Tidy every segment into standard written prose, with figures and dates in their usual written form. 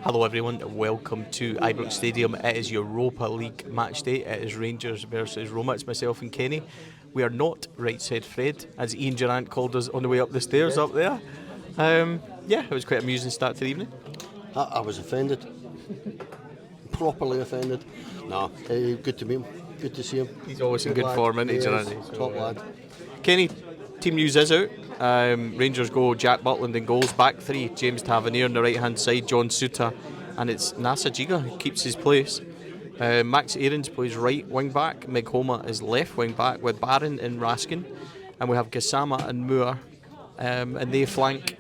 Hello everyone, welcome to Ibrox Stadium. It is Europa League match day. It is Rangers versus Roma. It's myself and Kenny. We are not right side Fred, as Ian Durant called us on the way up the stairs up there. It was quite an amusing start to the evening. I was offended. Properly offended. Good to meet him. Good to see him. He's always in good form, isn't he, Durant? Top lad. Kenny, team news is out. Rangers go Jack Butland in goals, back three, James Tavernier on the right hand side, John Suter, and it's Nasa Jiga who keeps his place. Max Aarons plays right wing back, Meg Homa is left wing back with Barron and Raskin, and we have Gassama and Moore, and they flank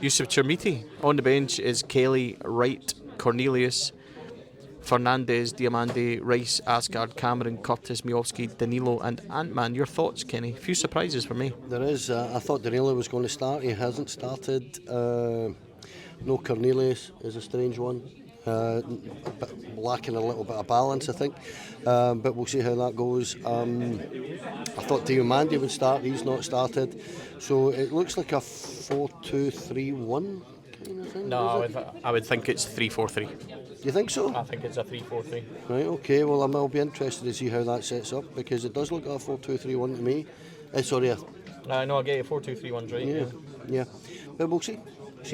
Yusuf Chermiti. On the bench is Kelly, Wright, Cornelius, Fernandez, Diamande, Rice, Asgard, Cameron, Curtis, Miovski, Danilo and Ant-Man. Your thoughts, Kenny? A few surprises for me. There is. I thought Danilo was going to start. He hasn't started. No, Cornelius is a strange one. Lacking a little bit of balance, I think. But we'll see how that goes. I thought Diamande would start. He's not started. So it looks like a 4-2-3-1 kind of thing. No, I would think it's 3-4-3. Do you think so? I think it's a 3-4-3. Right, okay, well I'll be interested to see how that sets up, because it does look like a 4-2-3-1 to me. No, I get you, 4-2-3-1's right. Yeah. But we'll see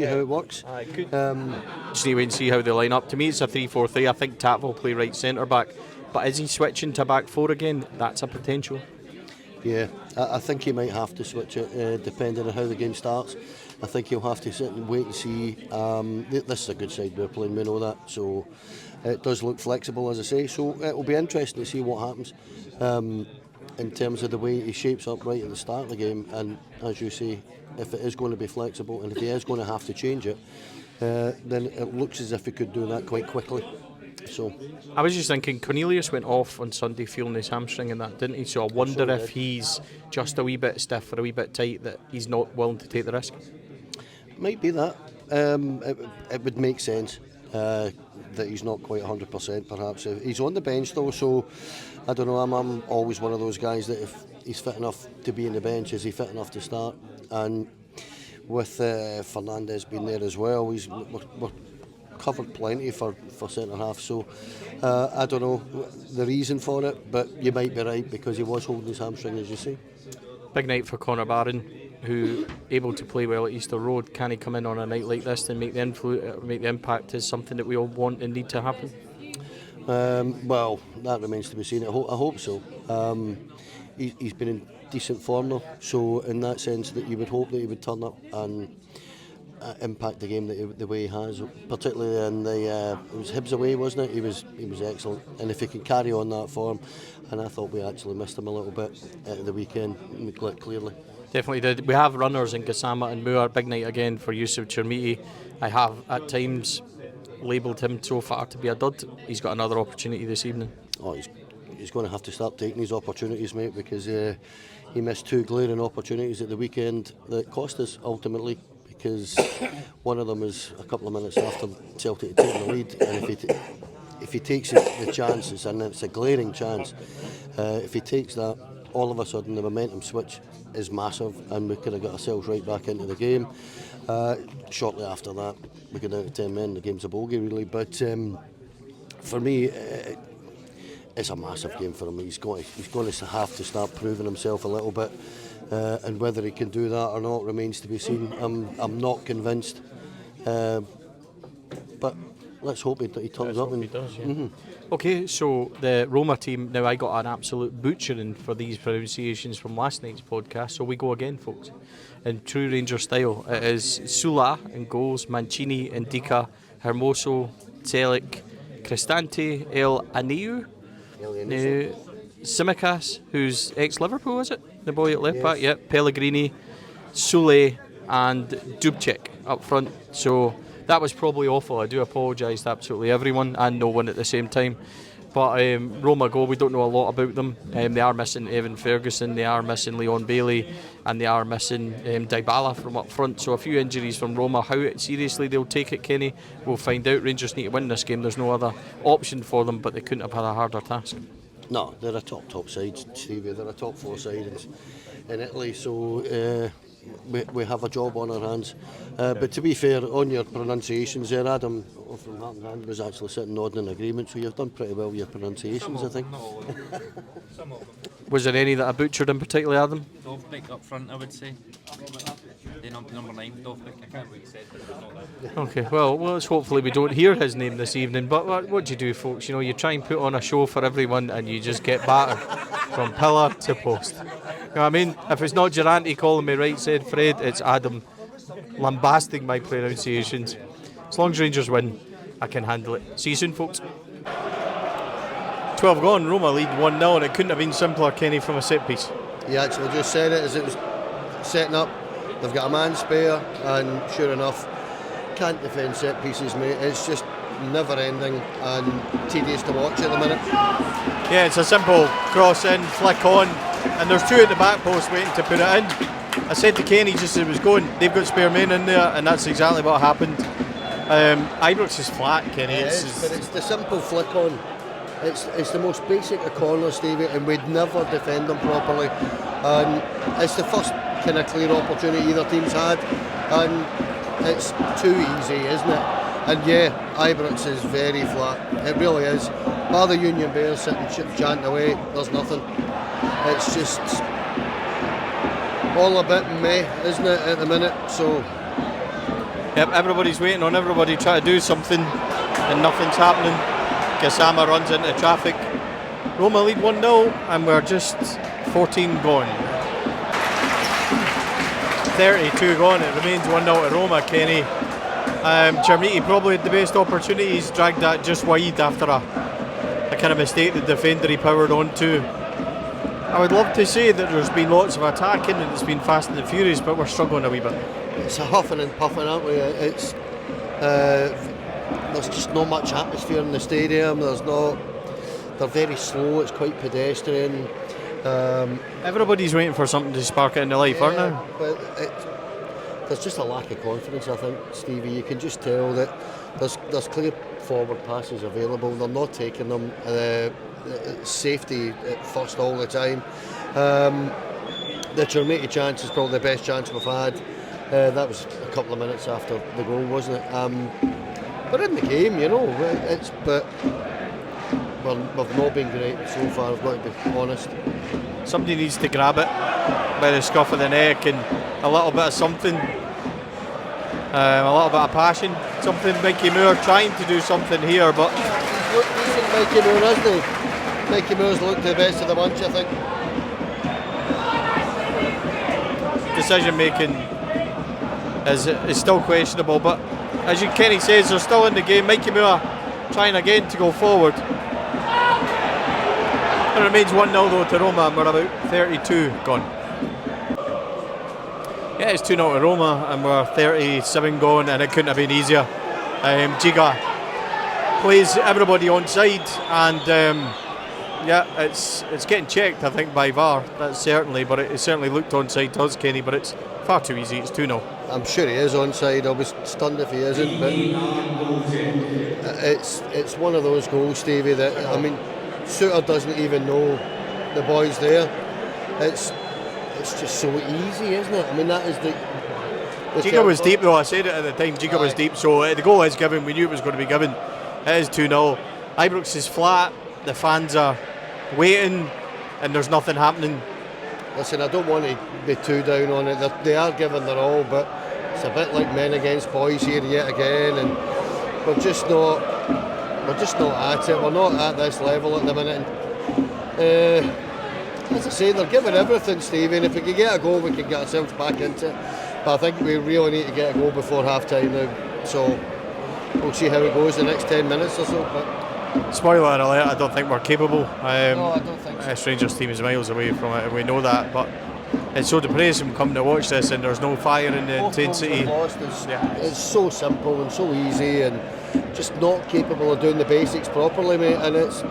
how it works. Good. Just need to wait and see how they line up. To me it's a 3-4-3. I think Tat will play right centre back, but is he switching to back four again? That's a potential. Yeah, I think he might have to switch it depending on how the game starts. I think he'll have to sit and wait and see. This is a good side we're playing, we know that, so it does look flexible, as I say, so it will be interesting to see what happens in terms of the way he shapes up right at the start of the game, and as you say, if it is going to be flexible and if he is going to have to change it, then it looks as if he could do that quite quickly. So I was just thinking, Cornelius went off on Sunday feeling his hamstring and that, didn't he? So I wonder if he's just a wee bit stiff or a wee bit tight, that he's not willing to take the risk. Might be that. It would make sense that he's not quite 100% perhaps. He's on the bench though, so I don't know, I'm always one of those guys that if he's fit enough to be in the bench, is he fit enough to start? And with Fernandez being there as well, we're covered plenty for centre half, so I don't know the reason for it, but you might be right, because he was holding his hamstring, as you say. Big night for Connor Barron, who able to play well at Easter Road. Can he come in on a night like this and make the impact is something that we all want and need to happen? Well, that remains to be seen. I hope so. He's been in decent form though, so in that sense that you would hope that he would turn up and impact the game the way he has, particularly in it was Hibs away, wasn't it? He was excellent, and if he can carry on that form, and I thought we actually missed him a little bit at the weekend, clearly. Definitely did. We have runners in Gassama and Moore. Big night again for Yusuf Chermiti. I have at times labelled him so far to be a dud. He's got another opportunity this evening. Oh, he's going to have to start taking his opportunities, mate, because he missed two glaring opportunities at the weekend that cost us ultimately, because one of them was a couple of minutes after Celtic had taken the lead, and if he takes the chances, and it's a glaring chance, if he takes that, all of a sudden the momentum switch is massive, and we could have got ourselves right back into the game. Shortly after that, we got down to 10 men. The game's a bogey, really. But for me, it's a massive game for him. He's going to have to start proving himself a little bit, and whether he can do that or not remains to be seen. I'm not convinced, but let's hope he turns up. He does, yeah. Mm-hmm. Okay, so the Roma team, now I got an absolute butchering for these pronunciations from last night's podcast, so we go again, folks. In true Ranger style, it is Sula in goals, Mancini, Indica, Hermoso, Celik, Cristante, El Aneu, Simicas, who's ex-Liverpool, is it? The boy at left back, yep, Pellegrini, Sule and Dubček up front. So that was probably awful. I do apologise to absolutely everyone and no one at the same time. But Roma go, we don't know a lot about them. They are missing Evan Ferguson, they are missing Leon Bailey, and they are missing Dybala from up front. So a few injuries from Roma. How seriously they'll take it, Kenny, we'll find out. Rangers need to win this game. There's no other option for them, but they couldn't have had a harder task. No, they're a top side, Stevie. They're a top four side in Italy. So we have a job on our hands. But to be fair, on your pronunciations there, Adam from Heart and Hand was actually sitting nodding in agreement, so you've done pretty well with your pronunciations, I think. Was there any that I butchered in particular, Adam? Dovbik up front, I would say. The number 9, Dovbik. I can't remember what he said, but it was not that. Okay, well, let's hopefully we don't hear his name this evening. But what do you do, folks? You know, you try and put on a show for everyone and you just get battered from pillar to post. You know what I mean? If it's not Durante calling me right said Fred, it's Adam lambasting my pronunciations. As long as Rangers win, I can handle it. See you soon, folks. 12 gone, Roma lead 1-0, and it couldn't have been simpler, Kenny, from a set piece. You actually just said it as it was setting up. They've got a man spare, and sure enough, can't defend set pieces, mate. It's just never ending and tedious to watch at the minute. Yeah, it's a simple cross in, flick on, and there's two at the back post waiting to put it in. I said to Kenny just as it was going, they've got spare men in there, and that's exactly what happened. Ibrox is flat, Kenny. But it's the simple flick on. It's the most basic of corners, Stevie, and we'd never defend them properly. And it's the first kind of clear opportunity either team's had, and it's too easy, isn't it? And yeah, Ibrox is very flat. It really is. Bar the Union Bears sitting chanting away, there's nothing. It's just all a bit meh, isn't it, at the minute? So yep, everybody's waiting on everybody trying to do something, and nothing's happening. Gassama runs into traffic. Roma lead 1-0, and we're just 14 gone. 32 gone, it remains 1-0 to Roma, Kenny. Chermiti probably had the best opportunities, dragged that just wide after a kind of mistake the defender he powered onto. I would love to say that there's been lots of attacking and it's been fast and furious, but we're struggling a wee bit. It's a huffing and puffing, aren't we? It's there's just not much atmosphere in the stadium. They're very slow. It's quite pedestrian. Everybody's waiting for something to spark it into life, aren't they? But there's just a lack of confidence, I think, Stevie. You can just tell that there's clear forward passes available. They're not taking them. Safety at first all the time. The Chermiti chance is probably the best chance we've had. That was a couple of minutes after the goal, wasn't it? We're in the game, you know. But we've not been great so far, I've got to be honest. Somebody needs to grab it by the scruff of the neck and a little bit of something, a little bit of passion. Something. Mikey Moore trying to do something here, but he's looked decent, Mikey Moore, hasn't he? Mikey Moore's looked the best of the bunch, I think. Decision making is still questionable, but as Kenny says, they're still in the game. Mikey Moore trying again to go forward. It remains 1-0 though to Roma, and we're about 32 gone. Yeah, it's 2-0 to Roma, and we're 37 gone, and it couldn't have been easier. Giga plays everybody on side, and yeah, it's getting checked, I think, by VAR. That's certainly, but it certainly looked onside to us, Kenny. But it's far too easy. It's 2-0. I'm sure he is onside. I'll be stunned if he isn't. But it's one of those goals, Stevie. That I mean, Suter doesn't even know the boy's there. It's just so easy, isn't it? I mean, that is the Giga was deep though. I said it at the time. Giga was deep, so the goal is given. We knew it was going to be given. It is 2-0. Ibrox is flat. The fans are waiting, and there's nothing happening. Listen, I don't want to be too down on it. They are giving their all, but it's a bit like men against boys here yet again, and we're just not at it. We're not at this level at the minute. As I say, they're giving everything, Stevie, and if we can get a goal, we can get ourselves back into it. But I think we really need to get a goal before half-time now. So we'll see how it goes the next 10 minutes or so. But spoiler alert, I don't think we're capable. No, I don't think so. Rangers team is miles away from it, and we know that, but it's so depressing coming to watch this, and there's no fire in the intensity. It's so simple and so easy, and just not capable of doing the basics properly, mate. And it's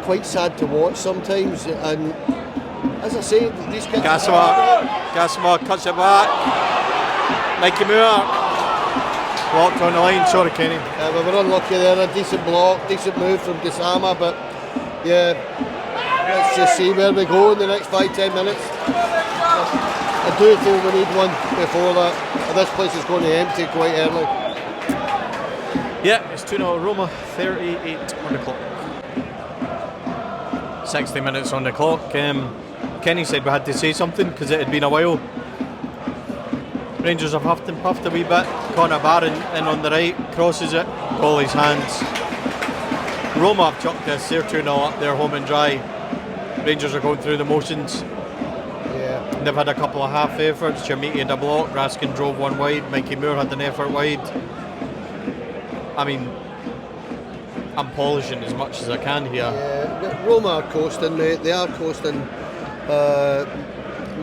quite sad to watch sometimes. And as I say, these kids. Gassama cuts it back. Mikey Moore blocked on the line. Sorry, Kenny. We were unlucky there. A decent block, decent move from Gassama, but yeah, let's just see where we go in the next 5-10 minutes. I do feel we need one before that. This place is going to empty quite early. Yeah, it's 2-0 Roma, 38 on the clock. 60 minutes on the clock. Kenny said we had to say something because it had been a while. Rangers have huffed and puffed a wee bit. Connor Barron in on the right, crosses it, goalie's hands. Roma have chucked this, they're 2-0 up, they're home and dry. Rangers are going through the motions. Yeah. They've had a couple of half efforts. Chermiti had a block, Raskin drove one wide, Mikey Moore had an effort wide. I mean, I'm polishing as much as I can here. Yeah, Roma are coasting, mate. They are coasting.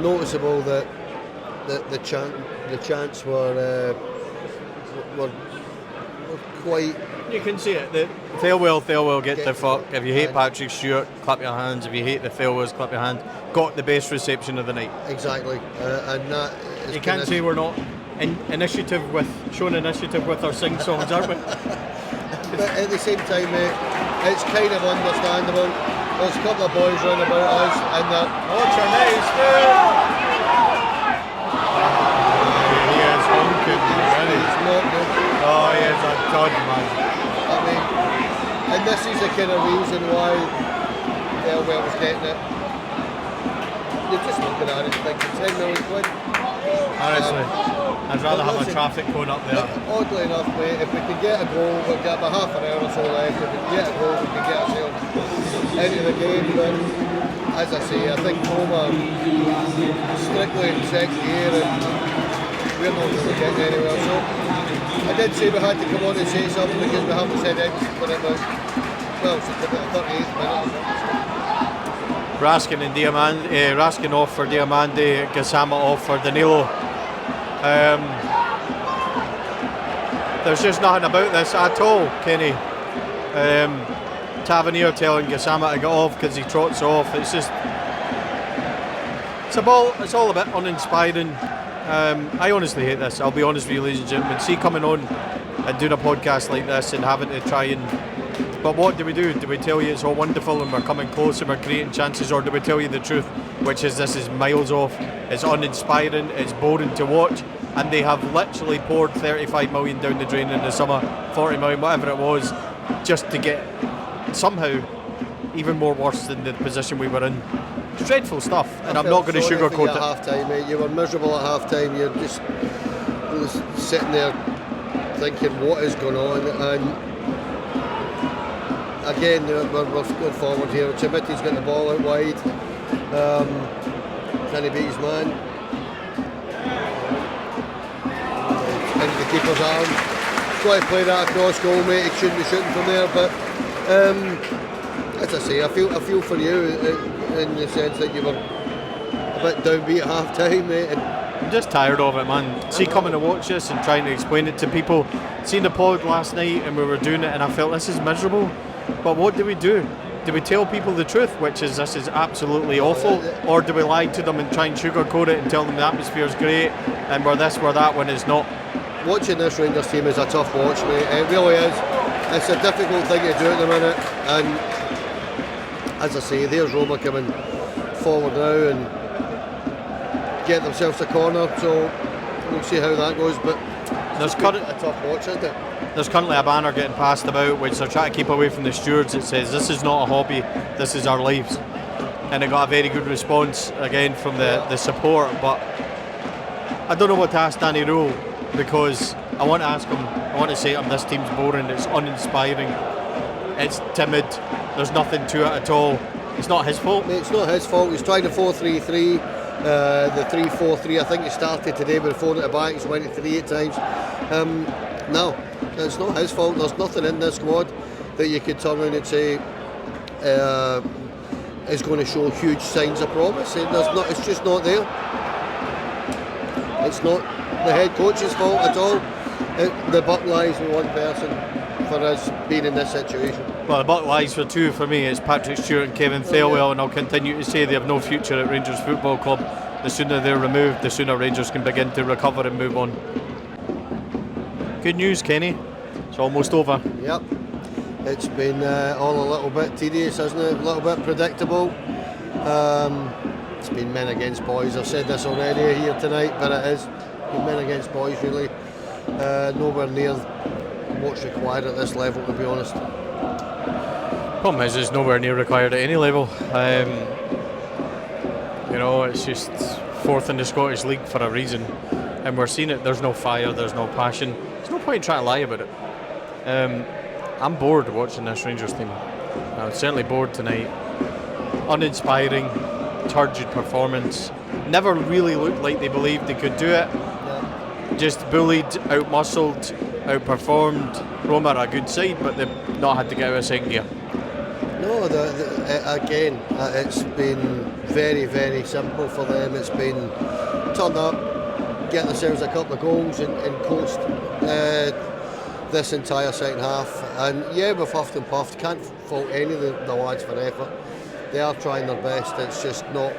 Noticeable that the chants were quite. You can see it. The Thelwell get the fuck. If you hate Patrick Stewart, clap your hands. If you hate the Thelwells, clap your hands. Got the best reception of the night. Exactly, and that. You can't say we're not showing initiative with our sing songs, aren't we? But at the same time, mate, it's kind of understandable. There's a couple of boys running about us, and that. Oh, Chermiti's there. He is honking already. He's not good. Oh, he is a dud, man. I mean, and this is the kind of reason why Thelwell was getting it. You're just looking at it thinking 10 million quid. Honestly, I'd rather have a traffic cone up there. Oddly enough, mate, if we can get a goal, we've got about half an hour or so left. If we can get a goal, we can get ourselves into the game. But as I say, I think Roma strictly in second gear, and we're not really getting anywhere. So I did say we had to come on and say something because we haven't said anything for about, well, since about the 38th minute. Raskin and Raskin off for Diamande, Gassama off for Danilo. There's just nothing about this at all, Kenny. Tavernier telling Gassama to get off because he trots off. It's just, it's all a bit uninspiring. I honestly hate this. I'll be honest with you, ladies and gentlemen. See, coming on and doing a podcast like this and having to try and. But what do we do? Do we tell you it's all wonderful and we're coming close and we're creating chances, or do we tell you the truth, which is this is miles off, it's uninspiring, it's boring to watch, and they have literally poured 35 million down the drain in the summer, 40 million, whatever it was, just to get somehow even more worse than the position we were in. It's dreadful stuff, and I'm not going to sugarcoat it. Half time, mate. You were miserable at half time. You're just sitting there thinking what is going on, and again, we're going forward here. Chimiti's got the ball out wide. Can he beat his man? Into the keeper's arm. Try to play that across goal, mate. He shouldn't be shooting from there. But as I say, I feel for you in the sense that you were a bit downbeat at half time, mate. I'm just tired of it, man. See, coming to watch this and trying to explain it to people. Seen the pod last night and we were doing it, and I felt this is miserable. But what do we do? Do we tell people the truth, which is this is absolutely awful, or do we lie to them and try and sugarcoat it and tell them the atmosphere's great and we're this, we're that, when it's not? Watching this Rangers team is a tough watch, mate. It really is. It's a difficult thing to do at the minute, and as I say, there's Roma coming forward now and get themselves a corner, so we'll see how that goes. But there's a tough watch, isn't it? There's currently a banner getting passed about which they're trying to keep away from the stewards. It says this is not a hobby, this is our lives, and it got a very good response again from the support. But I don't know what to ask Danny Rule, because I want to ask him, I want to say to him, this team's boring, it's uninspiring, it's timid, there's nothing to it at all. It's not his fault. Mate, it's not his fault. He's trying the 4-3-3, the 3-4-3. I think he started today with 4 at the back. He's went to 3 at times. No, it's not his fault. There's nothing in this squad that you could turn around and say is going to show huge signs of promise. It's just not there. It's not the head coach's fault at all. The buck lies with one person for us being in this situation. Well, the buck lies for two for me. It's Patrick Stewart and Kevin Thelwell, and I'll continue to say they have no future at Rangers Football Club. The sooner they're removed, the sooner Rangers can begin to recover and move on. Good news, Kenny. It's almost over. Yep. It's been all a little bit tedious, hasn't it? A little bit predictable. it's been men against boys. I've said this already here tonight, but it is men against boys really. Nowhere near what's required at this level, to be honest. Problem is, it's nowhere near required at any level. It's just fourth in the Scottish League for a reason, and we're seeing it. There's no fire, there's no passion. There's no point in trying to lie about it. I'm bored watching this Rangers team. I was certainly bored tonight. Uninspiring, turgid performance. Never really looked like they believed they could do it. Just bullied, out-muscled, outperformed. Roma are a good side, but they've not had to get out of second gear. No, again, it's been very, very simple for them. It's been turn up, get themselves a couple of goals and coast this entire second half. And yeah, we've huffed and puffed. Can't fault any of the lads for effort. They are trying their best. It's just not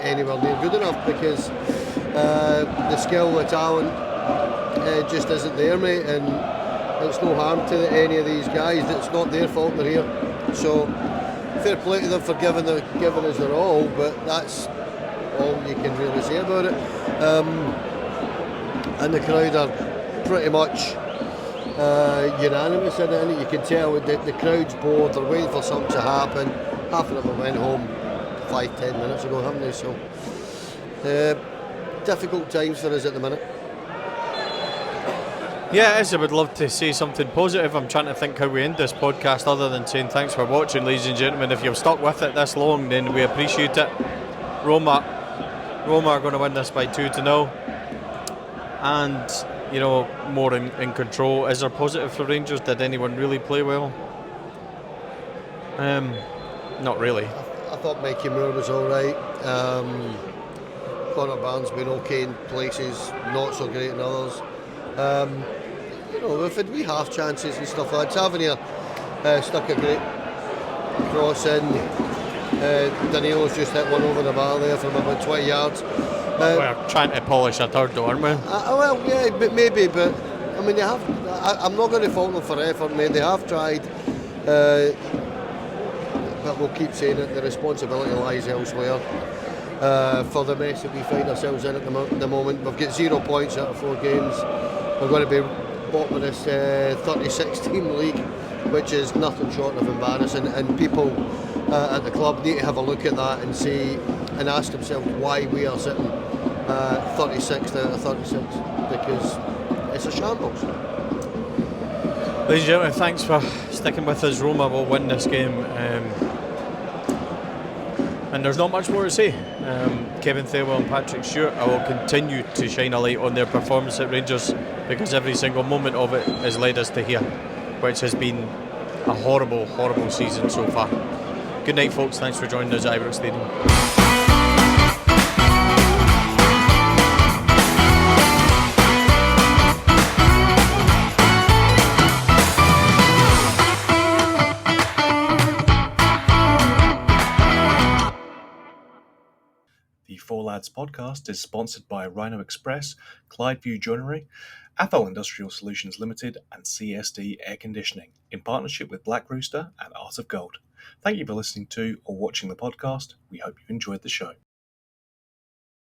anywhere near good enough because the skill, the talent just isn't there, mate. And it's no harm to any of these guys. It's not their fault they're here. So fair play to them for giving us their all, but that's all you can really say about it. And the crowd are pretty much unanimous in it, and you can tell the crowd's bored. They're waiting for something to happen. Half of them went home 5-10 minutes ago, haven't they? So difficult times for us at the minute. Yeah, it is. I would love to say something positive. I'm trying to think how we end this podcast other than saying thanks for watching, ladies and gentlemen. If you've stuck with it this long, then we appreciate it. Roma are going to win this by 2-0, and more in control. Is there positive for Rangers? Did anyone really play well? Not really. I thought Mikey Moore was alright. Connor Barnes been okay in places, not so great in others. We've had wee half chances and stuff. Like Tavernier stuck a great cross in. Danilo's just hit one over the bar there from about 20 yards. We're trying to polish a third, though, aren't we? Well, yeah, but maybe. But I mean, they have. I'm not going to fault them for effort, mate. They have tried. But we'll keep saying it. The responsibility lies elsewhere. For the mess that we find ourselves in at the moment. We've got 0 points out of 4 games. We're going to be bottom of this 36-team league, which is nothing short of embarrassing. And people at the club need to have a look at that and see and ask themselves why we are sitting 36th out of 36, because it's a shambles. Ladies and gentlemen, thanks for sticking with us. Roma will win this game. And there's not much more to say. Kevin Thelwell and Patrick Stewart, I will continue to shine a light on their performance at Rangers, because every single moment of it has led us to here, which has been a horrible, horrible season so far. Good night, folks. Thanks for joining us at Ibrox Stadium. The Four Lads podcast is sponsored by Rhino Express, Clydeview Joinery, Athol Industrial Solutions Limited, and CSD Air Conditioning, in partnership with Black Rooster and Art of Gold. Thank you for listening to or watching the podcast. We hope you enjoyed the show.